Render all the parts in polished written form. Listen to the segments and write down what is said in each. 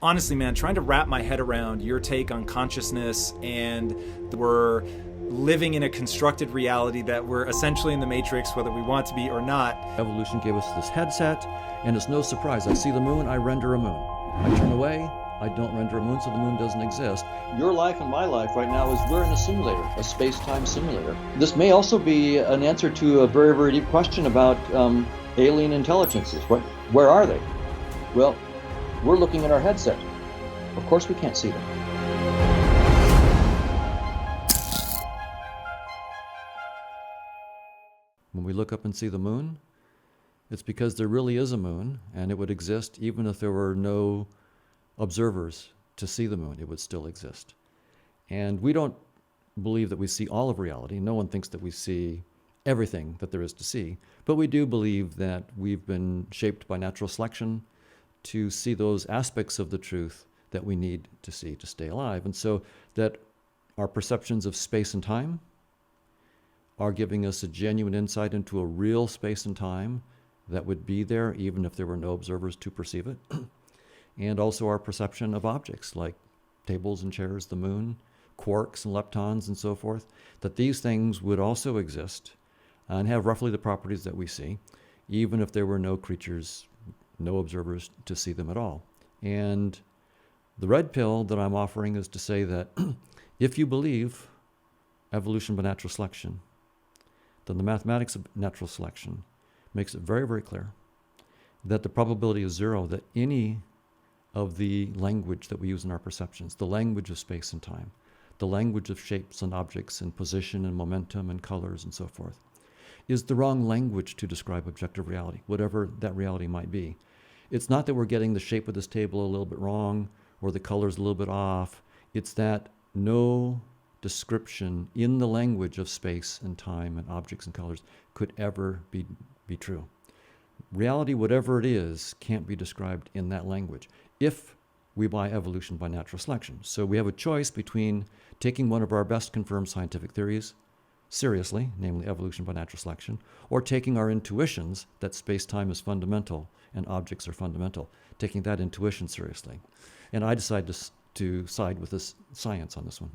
honestly, man, trying to wrap my head around your take on consciousness, and we're living in a constructed reality that we're essentially in the Matrix, whether we want to be or not. Evolution gave us this headset, and it's no surprise. I see the moon, I render a moon. I turn away, I don't render a moon, so the moon doesn't exist. Your life and my life right now is we're in a simulator, a space-time simulator. This may also be an answer to a very, very deep question about alien intelligences. Where are they? Well, we're looking at our headset. Of course we can't see them. When we look up and see the moon, it's because there really is a moon, and it would exist even if there were no observers to see the moon. It would still exist. And we don't believe that we see all of reality. No one thinks that we see everything that there is to see. But we do believe that we've been shaped by natural selection to see those aspects of the truth that we need to see to stay alive. And so that our perceptions of space and time are giving us a genuine insight into a real space and time that would be there even if there were no observers to perceive it. And also our perception of objects like tables and chairs, the moon, quarks and leptons and so forth, that these things would also exist and have roughly the properties that we see, even if there were no creatures, no observers to see them at all. And the red pill that I'm offering is to say that if you believe evolution by natural selection, then the mathematics of natural selection makes it very, very clear that the probability is zero that any of the language that we use in our perceptions, the language of space and time, the language of shapes and objects and position and momentum and colors and so forth, is the wrong language to describe objective reality, whatever that reality might be. It's not that we're getting the shape of this table a little bit wrong or the colors a little bit off. It's that no description in the language of space and time and objects and colors could ever be true. Reality, whatever it is, can't be described in that language if we buy evolution by natural selection. So we have a choice between taking one of our best confirmed scientific theories seriously, namely evolution by natural selection, or taking our intuitions that space-time is fundamental and objects are fundamental, taking that intuition seriously. And I decided to side with this science on this one.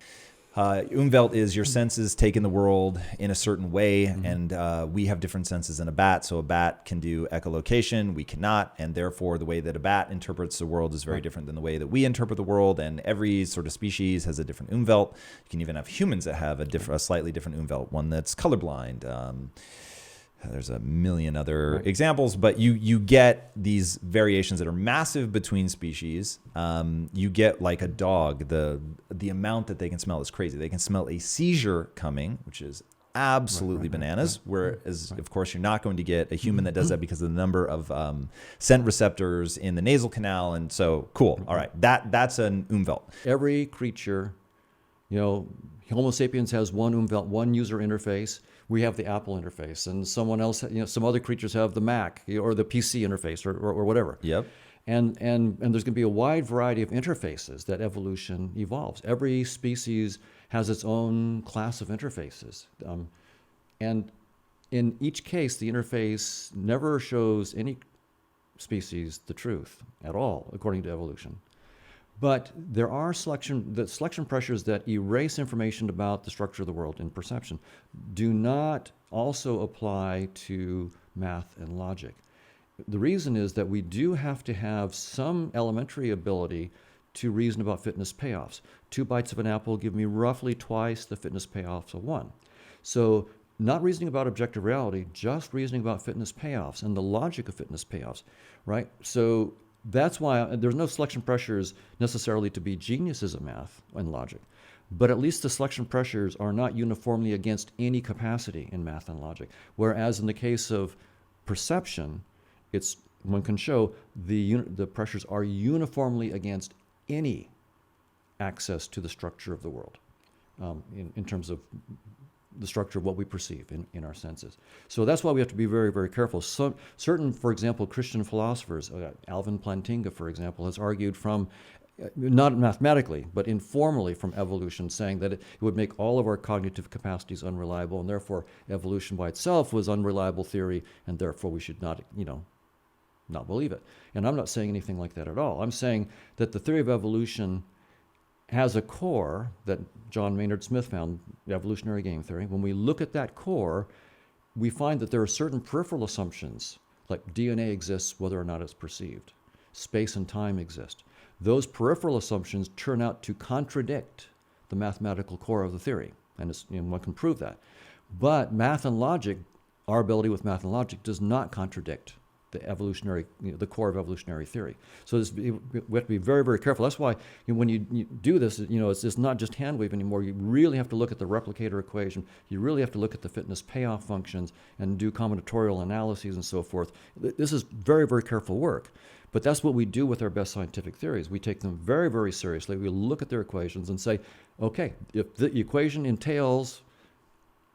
Umwelt is your senses take in the world in a certain way, and we have different senses than a bat. So a bat can do echolocation, we cannot, and therefore the way that a bat interprets the world is very different than the way that we interpret the world, and every sort of species has a different Umwelt. You can even have humans that have a slightly different Umwelt, one that's colorblind. There's a million other examples, but you get these variations that are massive between species. You get like a dog, the amount that they can smell is crazy. They can smell a seizure coming, which is absolutely bananas, whereas of course you're not going to get a human that does that because of the number of scent receptors in the nasal canal. And so cool. All right. That's an Umwelt. Every creature, Homo sapiens has one Umwelt, one user interface. We have the Apple interface, and someone else, some other creatures have the Mac or the PC interface or whatever. Yep. And there's going to be a wide variety of interfaces that evolution evolves. Every species has its own class of interfaces. And in each case, the interface never shows any species the truth at all, according to evolution. But there are selection pressures that erase information about the structure of the world in perception do not also apply to math and logic. The reason is that we do have to have some elementary ability to reason about fitness payoffs. 2 bites of an apple give me roughly twice the fitness payoffs of 1. So not reasoning about objective reality, just reasoning about fitness payoffs and the logic of fitness payoffs, right? So that's why there's no selection pressures necessarily to be geniuses at math and logic, but at least the selection pressures are not uniformly against any capacity in math and logic. Whereas in the case of perception, one can show the pressures are uniformly against any access to the structure of the world in terms of the structure of what we perceive in our senses. So that's why we have to be very, very careful. So, certain, for example, Christian philosophers, Alvin Plantinga, for example, has argued from, not mathematically, but informally from evolution, saying that it would make all of our cognitive capacities unreliable, and therefore evolution by itself was unreliable theory, and therefore we should not, not believe it. And I'm not saying anything like that at all. I'm saying that the theory of evolution has a core that John Maynard Smith found, the evolutionary game theory. When we look at that core, we find that there are certain peripheral assumptions, like DNA exists whether or not it's perceived. Space and time exist. Those peripheral assumptions turn out to contradict the mathematical core of the theory, and one can prove that. But math and logic, our ability with math and logic, does not contradict the evolutionary, the core of evolutionary theory. So we have to be very, very careful. That's why when you do this, it's not just hand wave anymore. You really have to look at the replicator equation. You really have to look at the fitness payoff functions and do combinatorial analyses and so forth. This is very, very careful work. But that's what we do with our best scientific theories. We take them very, very seriously. We look at their equations and say, okay, if the equation entails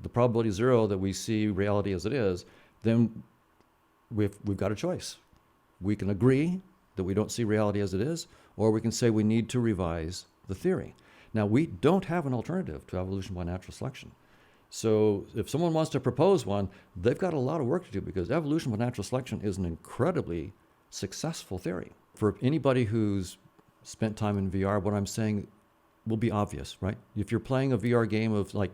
the probability zero that we see reality as it is, then we've got a choice. We can agree that we don't see reality as it is, or we can say we need to revise the theory. Now, we don't have an alternative to evolution by natural selection. So if someone wants to propose one, they've got a lot of work to do, because evolution by natural selection is an incredibly successful theory. For anybody who's spent time in VR, what I'm saying will be obvious, right? If you're playing a VR game of like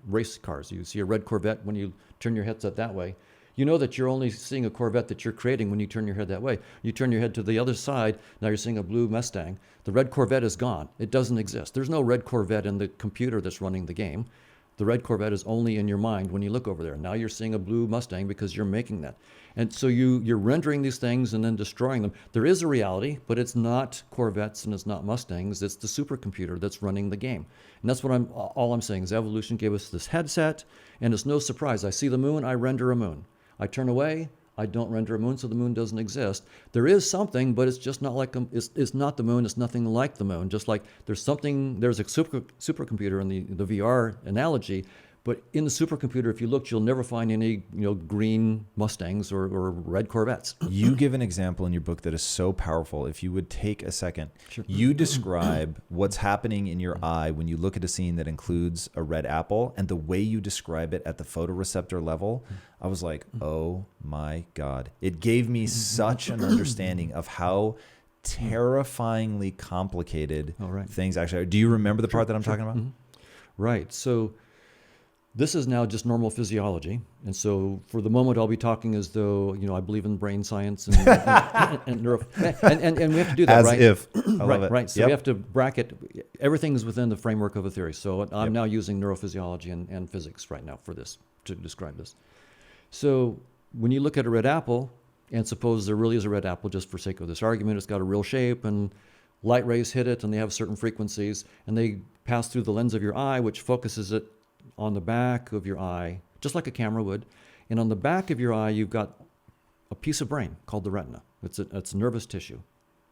race cars, you see a red Corvette, when you turn your headset that way, you know that you're only seeing a Corvette that you're creating when you turn your head that way. You turn your head to the other side, now you're seeing a blue Mustang. The red Corvette is gone. It doesn't exist. There's no red Corvette in the computer that's running the game. The red Corvette is only in your mind when you look over there. Now you're seeing a blue Mustang because you're making that. And so you're rendering these things and then destroying them. There is a reality, but it's not Corvettes and it's not Mustangs. It's the supercomputer that's running the game. And that's what all I'm saying is evolution gave us this headset, and it's no surprise. I see the moon, I render a moon. I turn away, I don't render a moon, so the moon doesn't exist. There is something, but it's just not like, it's not the moon, it's nothing like the moon. Just like there's a supercomputer in the VR analogy, but in the supercomputer, if you look, you'll never find any green Mustangs or red Corvettes. You give an example in your book that is so powerful. If you would take a second, Sure. You describe what's happening in your eye when you look at a scene that includes a red apple, and the way you describe it at the photoreceptor level, I was like, oh my God. It gave me such an understanding of how terrifyingly complicated things actually are. Do you remember the part that I'm talking about? Right. So this is now just normal physiology. And so for the moment, I'll be talking as though, I believe in brain science and neuro, and we have to do that, as right? If. I love it. Right. So we have to bracket, everything is within the framework of a theory. So I'm now using neurophysiology and physics right now for this, to describe this. So when you look at a red apple, and suppose there really is a red apple, just for sake of this argument, it's got a real shape, and light rays hit it, and they have certain frequencies, and they pass through the lens of your eye, which focuses it on the back of your eye, just like a camera would. And on the back of your eye, you've got a piece of brain called the retina. It's nervous tissue.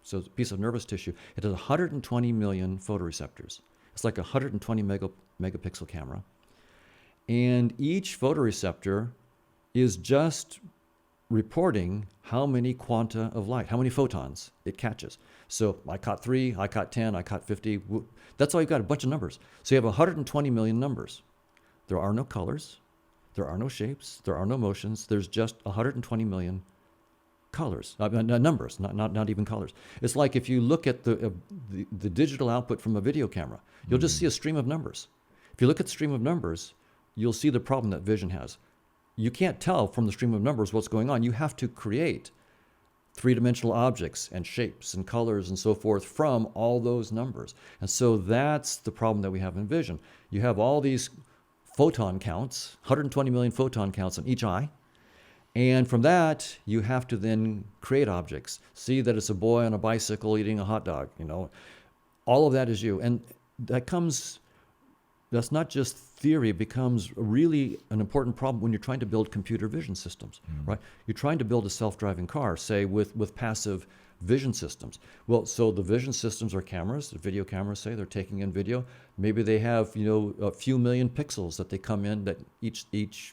So it's a piece of nervous tissue. It has 120 million photoreceptors. It's like a 120 megapixel camera. And each photoreceptor is just reporting how many quanta of light, how many photons it catches. So I caught 3, I caught 10, I caught 50. That's all you've got, a bunch of numbers. So you have 120 million numbers. There are no colors, there are no shapes, there are no motions. There's just 120 million colors, numbers, not even colors. It's like if you look at the digital output from a video camera, you'll just see a stream of numbers. If you look at the stream of numbers, you'll see the problem that vision has. You can't tell from the stream of numbers what's going on. You have to create three-dimensional objects and shapes and colors and so forth from all those numbers. And so that's the problem that we have in vision. You have all these photon counts, 120 million photon counts in each eye. And from that, you have to then create objects. See that it's a boy on a bicycle eating a hot dog, All of that is you. And that's not just theory, it becomes really an important problem when you're trying to build computer vision systems, right? You're trying to build a self-driving car, say, with passive vision systems. Well, so the vision systems are cameras, the video cameras, say, they're taking in video. Maybe they have, a few million pixels that they come in that each,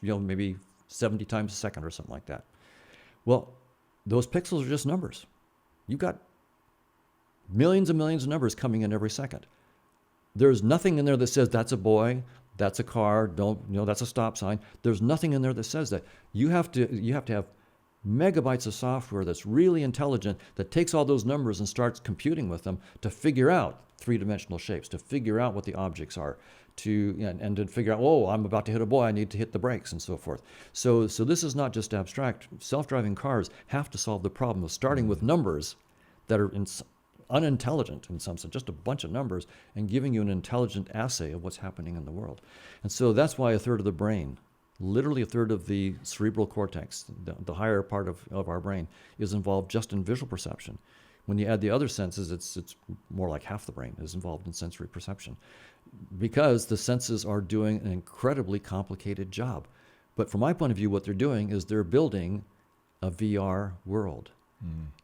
maybe 70 times a second or something like that. Well, those pixels are just numbers. You've got millions and millions of numbers coming in every second. There's nothing in there that says that's a boy, that's a car, that's a stop sign. There's nothing in there that says that. You have to have megabytes of software that's really intelligent, that takes all those numbers and starts computing with them to figure out three-dimensional shapes, to figure out what the objects are, and to figure out, oh, I'm about to hit a boy, I need to hit the brakes, and so forth. So this is not just abstract. Self-driving cars have to solve the problem of starting with numbers that are unintelligent in some sense, just a bunch of numbers, and giving you an intelligent assay of what's happening in the world. And so that's why a third of the brain, literally a third of the cerebral cortex, the higher part of our brain, is involved just in visual perception. When you add the other senses, it's more like half the brain is involved in sensory perception, because the senses are doing an incredibly complicated job. But from my point of view, what they're doing is they're building a VR world.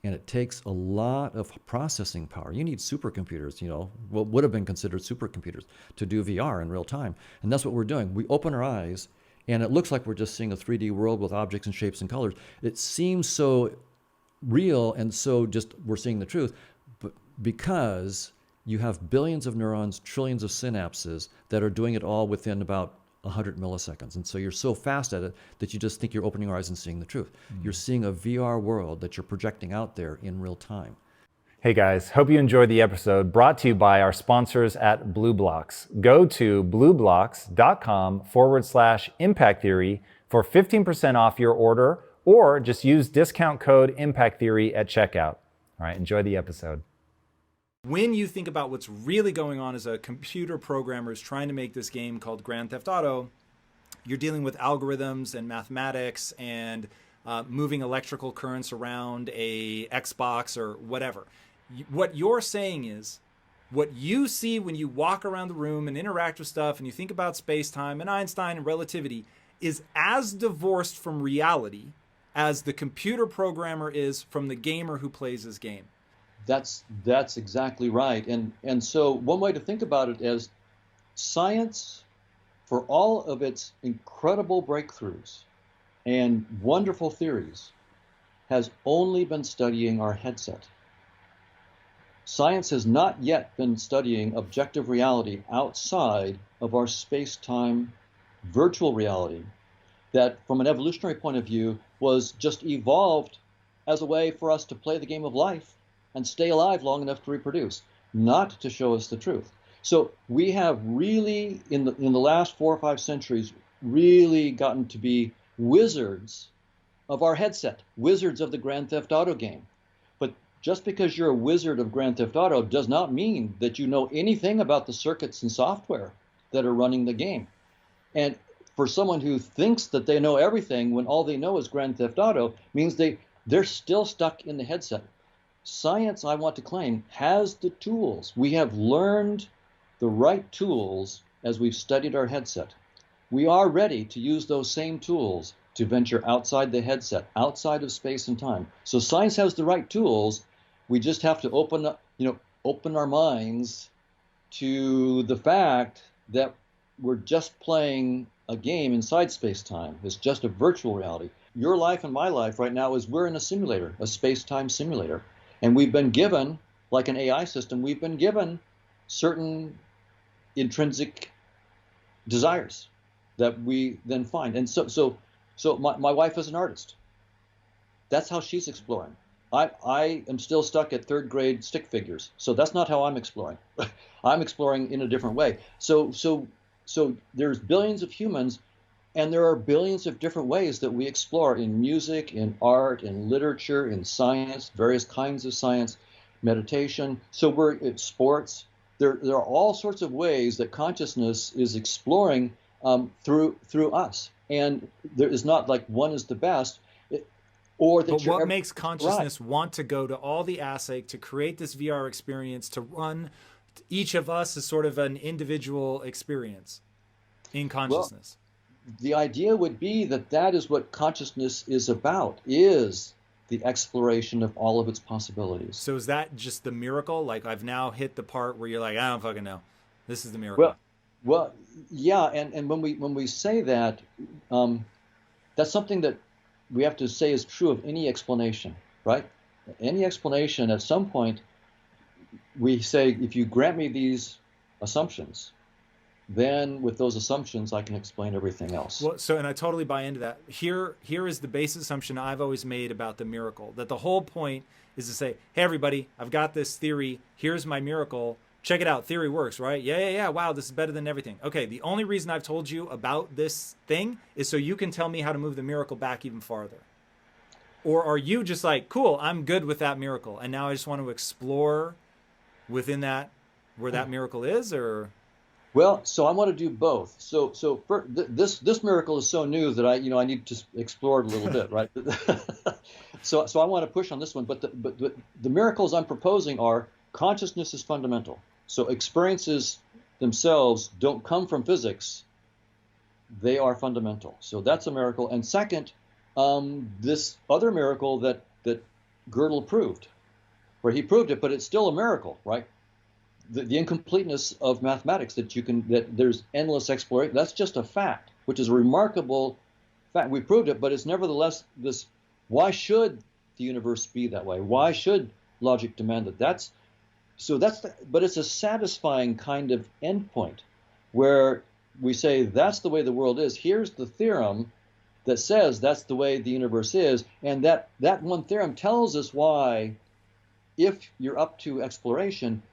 And it takes a lot of processing power. You need supercomputers, what would have been considered supercomputers, to do VR in real time. And that's what we're doing. We open our eyes, and it looks like we're just seeing a 3D world with objects and shapes and colors. It seems so real, and so just we're seeing the truth, but because you have billions of neurons, trillions of synapses that are doing it all within about 100 milliseconds. And so you're so fast at it that you just think you're opening your eyes and seeing the truth. You're seeing a VR world that you're projecting out there in real time. Hey guys, hope you enjoyed the episode brought to you by our sponsors at BlueBlocks. Go to blueblocks.com/impact theory for 15% off your order, or just use discount code impact theory at checkout. All right, enjoy the episode. When you think about what's really going on as a computer programmer is trying to make this game called Grand Theft Auto, you're dealing with algorithms and mathematics and moving electrical currents around a Xbox or whatever. What you're saying is what you see when you walk around the room and interact with stuff and you think about space-time and Einstein and relativity is as divorced from reality as the computer programmer is from the gamer who plays his game. That's exactly right. And so one way to think about it is science, for all of its incredible breakthroughs and wonderful theories, has only been studying our headset. Science has not yet been studying objective reality outside of our space-time virtual reality that, from an evolutionary point of view, was just evolved as a way for us to play the game of life and stay alive long enough to reproduce, not to show us the truth. So we have really, in the last 4 or 5 centuries, really gotten to be wizards of our headset, wizards of the Grand Theft Auto game. But just because you're a wizard of Grand Theft Auto does not mean that you know anything about the circuits and software that are running the game. And for someone who thinks that they know everything when all they know is Grand Theft Auto means they're still stuck in the headset. Science, I want to claim, has the tools. We have learned the right tools as we've studied our headset. We are ready to use those same tools to venture outside the headset, outside of space and time. So science has the right tools. We just have to open our minds to the fact that we're just playing a game inside space-time. It's just a virtual reality. Your life and my life right now is we're in a simulator, a space-time simulator. And we've been given, like an AI system, we've been given certain intrinsic desires that we then find. And so my wife is an artist. That's how she's exploring. I am still stuck at 3rd grade stick figures. So that's not how I'm exploring. I'm exploring in a different way. So there's billions of humans, and there are billions of different ways that we explore in music, in art, in literature, in science, various kinds of science, meditation. So we're at sports. There are all sorts of ways that consciousness is exploring through us. And there is not like one is the best. But what makes consciousness want to go to all the assay to create this VR experience, to run each of us as sort of an individual experience in consciousness? Well, the idea would be that is what consciousness is about, is the exploration of all of its possibilities. So is that just the miracle? Like, I've now hit the part where you're like, I don't fucking know. This is the miracle. Well, yeah, and when we say that, that's something that we have to say is true of any explanation, right? Any explanation, at some point, we say, if you grant me these assumptions, then with those assumptions, I can explain everything else. Well, and I totally buy into that. Here is the basic assumption I've always made about the miracle, that the whole point is to say, hey, everybody, I've got this theory. Here's my miracle. Check it out. Theory works, right? Yeah. Wow, this is better than everything. Okay, the only reason I've told you about this thing is so you can tell me how to move the miracle back even farther. Or are you just like, cool, I'm good with that miracle, and now I just want to explore within that, where that miracle is, or... Well, so I want to do both. This miracle is so new that I need to explore it a little bit, right? So I want to push on this one, but the miracles I'm proposing are consciousness is fundamental. So experiences themselves don't come from physics; they are fundamental. So that's a miracle. And second, this other miracle that Gödel proved, where he proved it, but it's still a miracle, right? The incompleteness of mathematics, that there's endless exploration, that's just a fact, which is a remarkable fact. We proved it, but it's nevertheless this. Why should the universe be that way? Why should logic demand that? But it's a satisfying kind of endpoint, where we say that's the way the world is. Here's the theorem that says that's the way the universe is, and that one theorem tells us why, if you're up to exploration,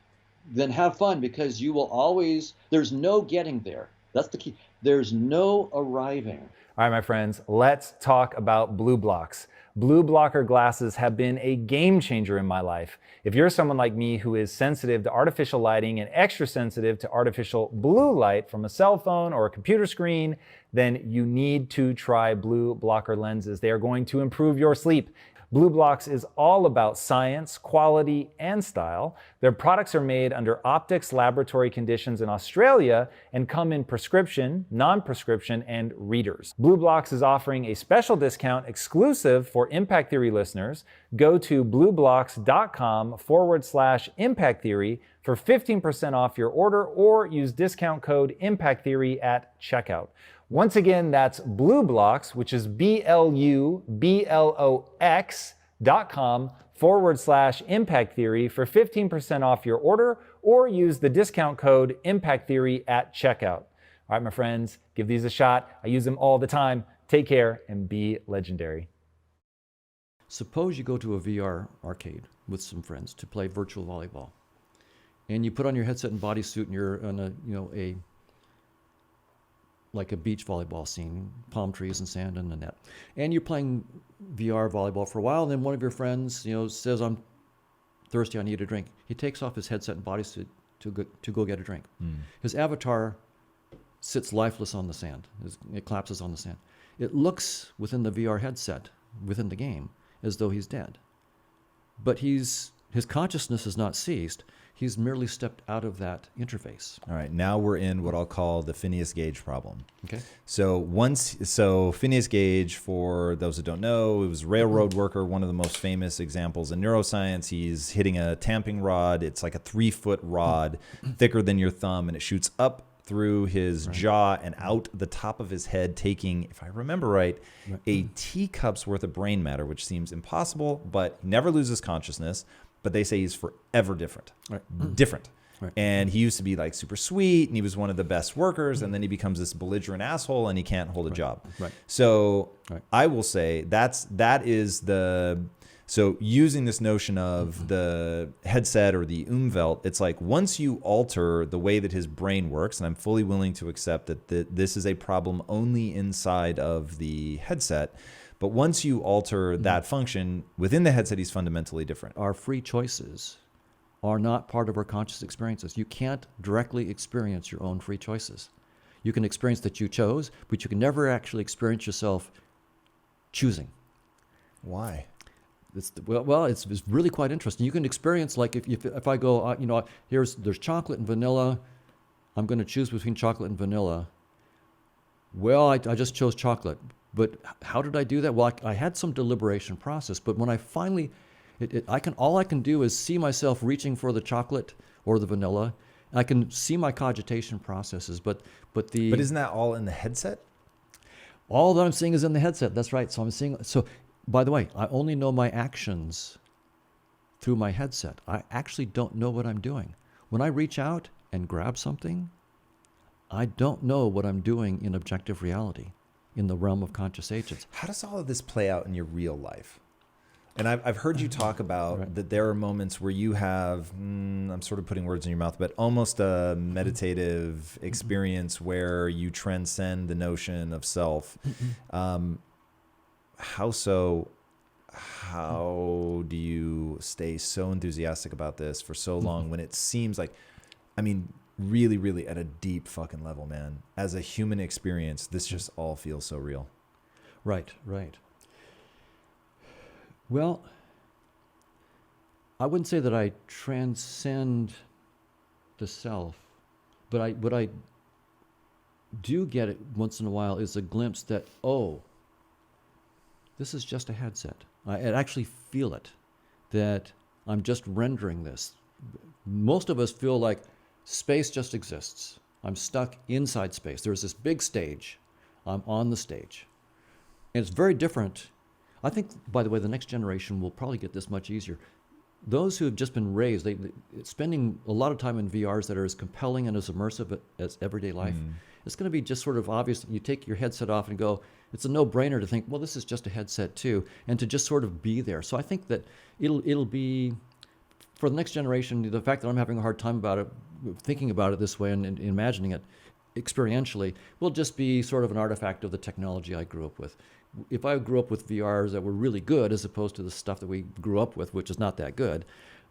then have fun, because you will always, there's no getting there. That's the key. There's no arriving. All right, my friends, let's talk about blue blocks. Blue blocker glasses have been a game changer in my life. If you're someone like me who is sensitive to artificial lighting and extra sensitive to artificial blue light from a cell phone or a computer screen, then you need to try blue blocker lenses. They are going to improve your sleep. Blue Blocks is all about science, quality, and style. Their products are made under optics laboratory conditions in Australia and come in prescription, non-prescription, and readers. Blue Blocks is offering a special discount exclusive for Impact Theory listeners. Go to blueblocks.com/Impact Theory for 15% off your order, or use discount code Impact Theory at checkout. Once again, that's Blue Blocks, which is BLUBLOX.com/Impact Theory for 15% off your order, or use the discount code Impact Theory at checkout. All right, my friends, give these a shot. I use them all the time. Take care and be legendary. Suppose you go to a VR arcade with some friends to play virtual volleyball, and you put on your headset and bodysuit, and you're on like a beach volleyball scene, palm trees and sand and a net. And you're playing VR volleyball for a while, and then one of your friends, says, I'm thirsty, I need a drink. He takes off his headset and bodysuit to go get a drink. His avatar sits lifeless on the sand. It collapses on the sand. It looks within the VR headset, within the game, as though he's dead. But his consciousness has not ceased. He's merely stepped out of that interface. All right, now we're in what I'll call the Phineas Gage problem. Okay. So Phineas Gage, for those who don't know, it was a railroad worker, one of the most famous examples in neuroscience. He's hitting a tamping rod. It's like a 3-foot rod, thicker than your thumb, and it shoots up through his jaw and out the top of his head, taking, if I remember right, a teacup's worth of brain matter, which seems impossible, but he never loses consciousness. But they say he's forever different. Different. Right. And he used to be like super sweet, and he was one of the best workers, and then he becomes this belligerent asshole, and he can't hold a job. Right. So I will say so using this notion of the headset or the Umwelt, it's like once you alter the way that his brain works, and I'm fully willing to accept that this is a problem only inside of the headset, but once you alter that function within the headset, he's fundamentally different. Our free choices are not part of our conscious experiences. You can't directly experience your own free choices. You can experience that you chose, but you can never actually experience yourself choosing. Why? It's really quite interesting. You can experience, like if I go, there's chocolate and vanilla. I'm going to choose between chocolate and vanilla. Well, I just chose chocolate. But how did I do that? Well, I had some deliberation process, but when I finally, all I can do is see myself reaching for the chocolate or the vanilla. I can see my cogitation processes, but isn't that all in the headset? All that I'm seeing is in the headset. That's right. So by the way, I only know my actions through my headset. I actually don't know what I'm doing. When I reach out and grab something, I don't know what I'm doing in objective reality, in the realm of conscious agents. How does all of this play out in your real life? And I've heard you talk about Right. that there are moments where you have, I'm sort of putting words in your mouth, but almost a meditative experience where you transcend the notion of self. How so? How do you stay so enthusiastic about this for so long when it seems like, I mean, really, really at a deep fucking level, man, as a human experience, this just all feels so real. Right, right. Well, I wouldn't say that I transcend the self, but what I do get it once in a while is a glimpse that, oh, this is just a headset. I actually feel it, that I'm just rendering this. Most of us feel like space just exists. I'm stuck inside space. There's this big stage. I'm on the stage. And it's very different. I think, by the way, the next generation will probably get this much easier. Those who have just been raised, spending a lot of time in VRs that are as compelling and as immersive as everyday life, it's going to be just sort of obvious. You take your headset off and go, it's a no-brainer to think, well, this is just a headset too, and to just sort of be there. So I think that it'll be, for the next generation, the fact that I'm having a hard time about it, thinking about it this way and imagining it experientially, will just be sort of an artifact of the technology I grew up with. If I grew up with VRs that were really good as opposed to the stuff that we grew up with, which is not that good,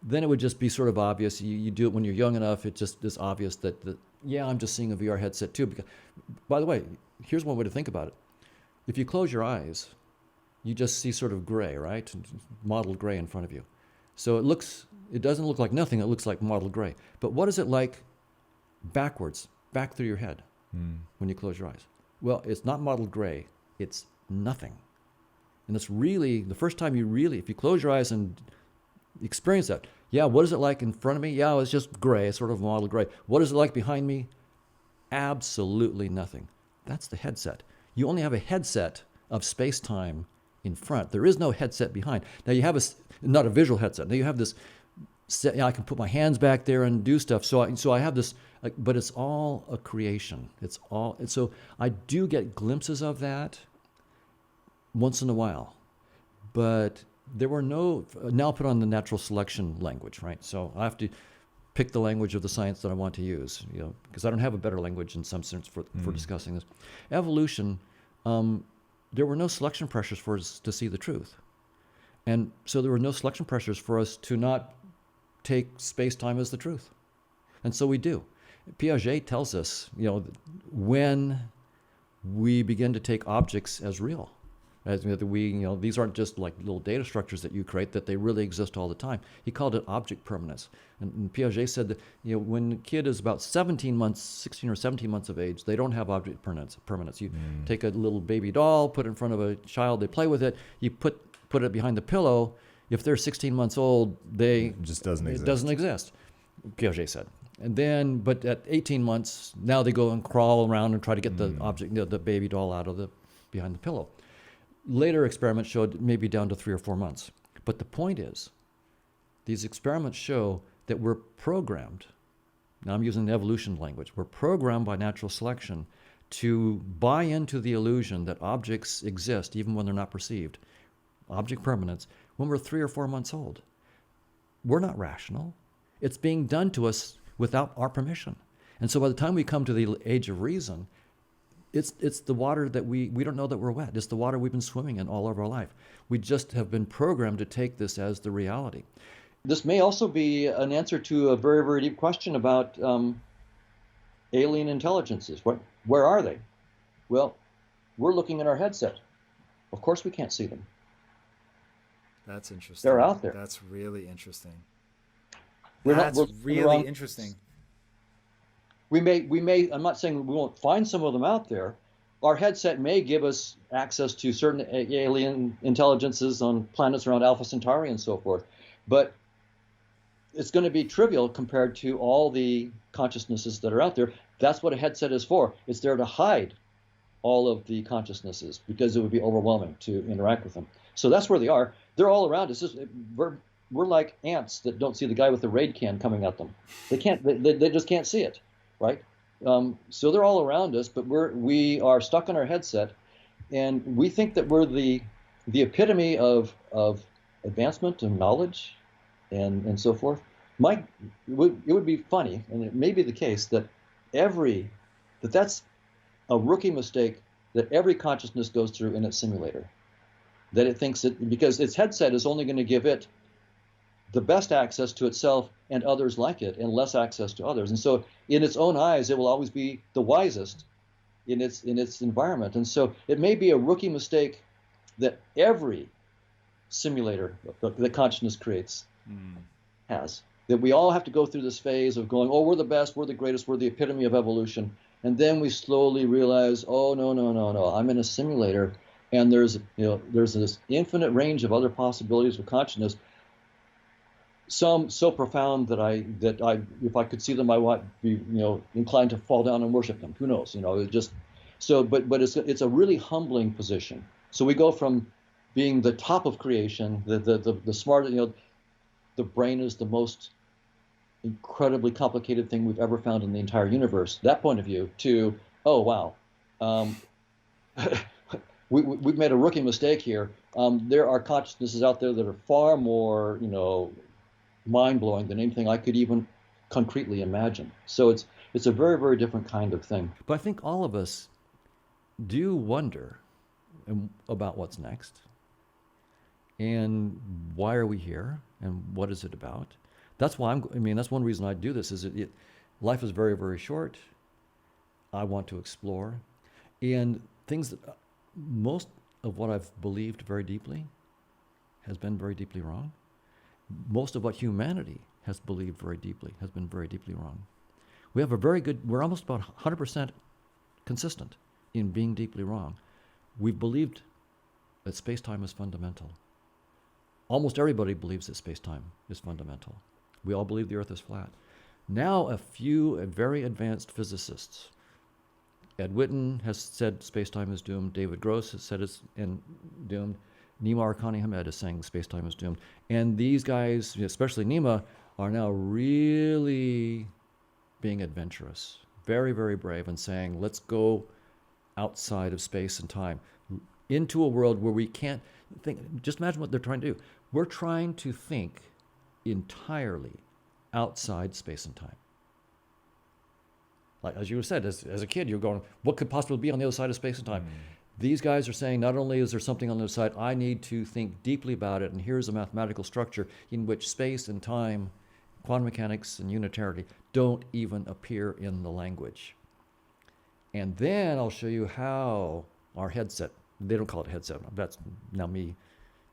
then it would just be sort of obvious. You do it when you're young enough, it just is obvious that yeah, I'm just seeing a VR headset too. Because, by the way, here's one way to think about it. If you close your eyes, you just see sort of gray, right? Mottled gray in front of you. So it doesn't look like nothing, it looks like mottled gray. But what is it like backwards, back through your head when you close your eyes? Well, it's not mottled gray, it's nothing. And it's really, the first time if you close your eyes and experience that, yeah, what is it like in front of me? Yeah, it's just gray, sort of mottled gray. What is it like behind me? Absolutely nothing. That's the headset. You only have a headset of space-time in front. There is no headset behind. Now you have not a visual headset. Now you have this, I can put my hands back there and do stuff. So I have this, but it's all a creation. So I do get glimpses of that once in a while, but there were now put on the natural selection language, right? So I have to pick the language of the science that I want to use, because I don't have a better language in some sense for discussing this. Evolution, there were no selection pressures for us to see the truth. And so there were no selection pressures for us to not take space-time as the truth. And so we do. Piaget tells us, when we begin to take objects as real, as these aren't just like little data structures that you create, that they really exist all the time. He called it object permanence. And Piaget said that when a kid is about 16 or 17 months of age, they don't have object permanence. You take a little baby doll, put it in front of a child, they play with it, you put it behind the pillow. If they're 16 months old, it doesn't exist, Piaget said. And then, but at 18 months, now they go and crawl around and try to get the object, the baby doll out of behind the pillow. Later experiments showed maybe down to 3 or 4 months. But the point is, these experiments show that we're programmed, now I'm using the evolution language, we're programmed by natural selection to buy into the illusion that objects exist even when they're not perceived, object permanence, when we're 3 or 4 months old. We're not rational. It's being done to us without our permission. And so by the time we come to the age of reason, it's the water that we don't know that we're wet. It's the water we've been swimming in all of our life. We just have been programmed to take this as the reality. This may also be an answer to a very, very deep question about alien intelligences. Where are they? Well, we're looking at our headset. Of course we can't see them. That's interesting. They're out there. That's really interesting. That's really interesting. We may, I'm not saying we won't find some of them out there. Our headset may give us access to certain alien intelligences on planets around Alpha Centauri and so forth. But it's going to be trivial compared to all the consciousnesses that are out there. That's what a headset is for. It's there to hide all of the consciousnesses because it would be overwhelming to interact with them. So that's where they are. They're all around us. We're like ants that don't see the guy with the raid can coming at them. They just can't see it. Right? So they're all around us, but we are stuck in our headset, and we think that we're the epitome of advancement and knowledge, and so forth. It would be funny, and it may be the case that that's a rookie mistake that every consciousness goes through in its simulator. That it thinks that because its headset is only going to give it the best access to itself and others like it, and less access to others. And so in its own eyes, it will always be the wisest in its environment. And so it may be a rookie mistake that every simulator that consciousness creates has. That we all have to go through this phase of going, oh, we're the best, we're the greatest, we're the epitome of evolution. And then we slowly realize, oh, no, I'm in a simulator, and there's this infinite range of other possibilities of consciousness. Some so profound that I if I could see them, I might be inclined to fall down and worship them. Who knows? It just so. But it's a really humbling position. So we go from being the top of creation, the smart, the brain is the most incredibly complicated thing we've ever found in the entire universe. That point of view to, oh wow, we've made a rookie mistake here. There are consciousnesses out there that are far more mind-blowing than anything I could even concretely imagine. So it's a very, very different kind of thing. But I think all of us do wonder about what's next, and why are we here, and what is it about? That's why that's one reason I do this. Is life is very, very short. I want to explore, and things that most of what I've believed very deeply has been very deeply wrong. Most of what humanity has believed very deeply has been very deeply wrong. We're almost about 100% consistent in being deeply wrong. We've believed that space-time is fundamental. Almost everybody believes that space-time is fundamental. We all believe the Earth is flat. Now a few very advanced physicists, Ed Witten has said space-time is doomed, David Gross has said it's doomed, Nima Arkani Hamed is saying space-time is doomed. And these guys, especially Nima, are now really being adventurous, very, very brave, and saying, let's go outside of space and time, into a world where we can't think. Just imagine what they're trying to do. We're trying to think entirely outside space and time. Like, as you said, as a kid, you're going, what could possibly be on the other side of space and time? These guys are saying, not only is there something on the other side, I need to think deeply about it, and here's a mathematical structure in which space and time, quantum mechanics and unitarity don't even appear in the language. And then I'll show you how our headset, they don't call it headset, that's now me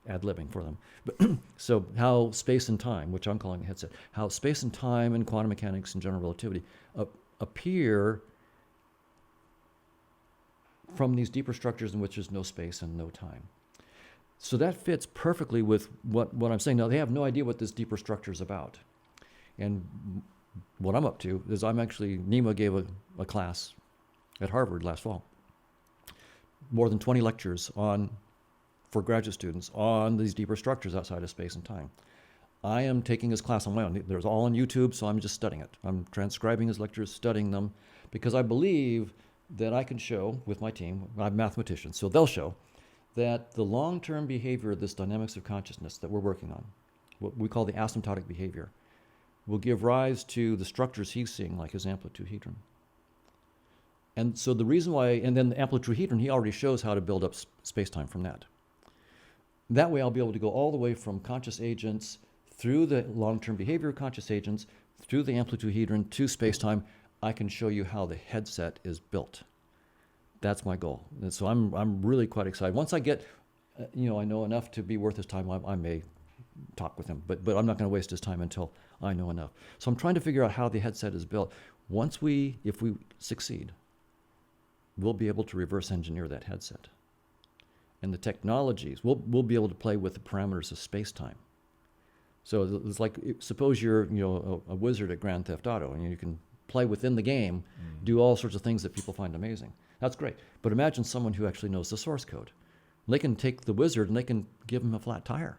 ad-libbing for them. But so how space and time, which I'm calling a headset, how space and time and quantum mechanics and general relativity appear from these deeper structures in which there's no space and no time. So that fits perfectly with what I'm saying. Now, they have no idea what this deeper structure is about. And what I'm up to is Nima gave a class at Harvard last fall. More than 20 lectures for graduate students on these deeper structures outside of space and time. I am taking his class on my own. There's all on YouTube, so I'm just studying it. I'm transcribing his lectures, studying them, because I believe that I can show with my team, I'm mathematicians, so they'll show that the long-term behavior of this dynamics of consciousness that we're working on, what we call the asymptotic behavior, will give rise to the structures he's seeing, like his amplitude-hedron. And so the reason why, and then the amplitude-hedron, he already shows how to build up space-time from that. That way I'll be able to go all the way from conscious agents through the long-term behavior of conscious agents, through the amplitude-hedron to space-time. I can show you how the headset is built. That's my goal. And so I'm really quite excited. Once I get, I know enough to be worth his time, I may talk with him, but I'm not going to waste his time until I know enough. So I'm trying to figure out how the headset is built. If we succeed, we'll be able to reverse engineer that headset. And the technologies, we'll be able to play with the parameters of space-time. So it's like, suppose you're a wizard at Grand Theft Auto, and you can play within the game, do all sorts of things that people find amazing. That's great. But imagine someone who actually knows the source code. They can take the wizard and they can give him a flat tire.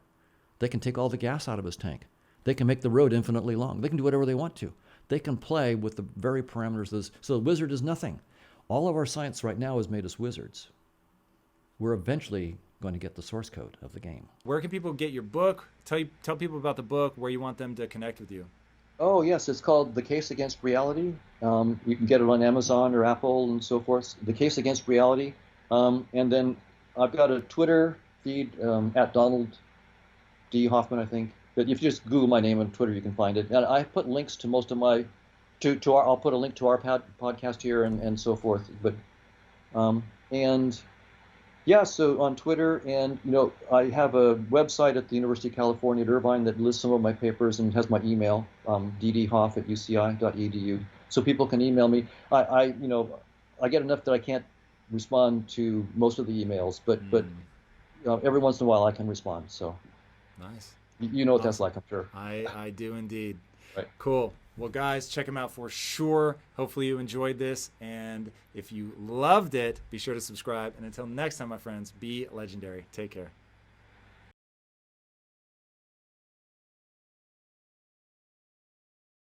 They can take all the gas out of his tank. They can make the road infinitely long. They can do whatever they want to. They can play with the very parameters of this. So the wizard is nothing. All of our science right now has made us wizards. We're eventually going to get the source code of the game. Where can people get your book? Tell people about the book, where you want them to connect with you. Oh, yes. It's called The Case Against Reality. You can get it on Amazon or Apple and so forth. The Case Against Reality. And then I've got a Twitter feed at Donald D. Hoffman, I think. But if you just Google my name on Twitter, you can find it. And I put links to most of my, I'll put a link to our podcast here and so forth. But, and yeah, so on Twitter, and I have a website at the University of California at Irvine that lists some of my papers and has my email, ddhoff@uci.edu, so people can email me. I get enough that I can't respond to most of the emails, but every once in a while I can respond. So nice. You know what that's like, I'm sure. I do indeed. Right. Cool. Well, guys, check them out for sure. Hopefully you enjoyed this. And if you loved it, be sure to subscribe. And until next time, my friends, be legendary. Take care.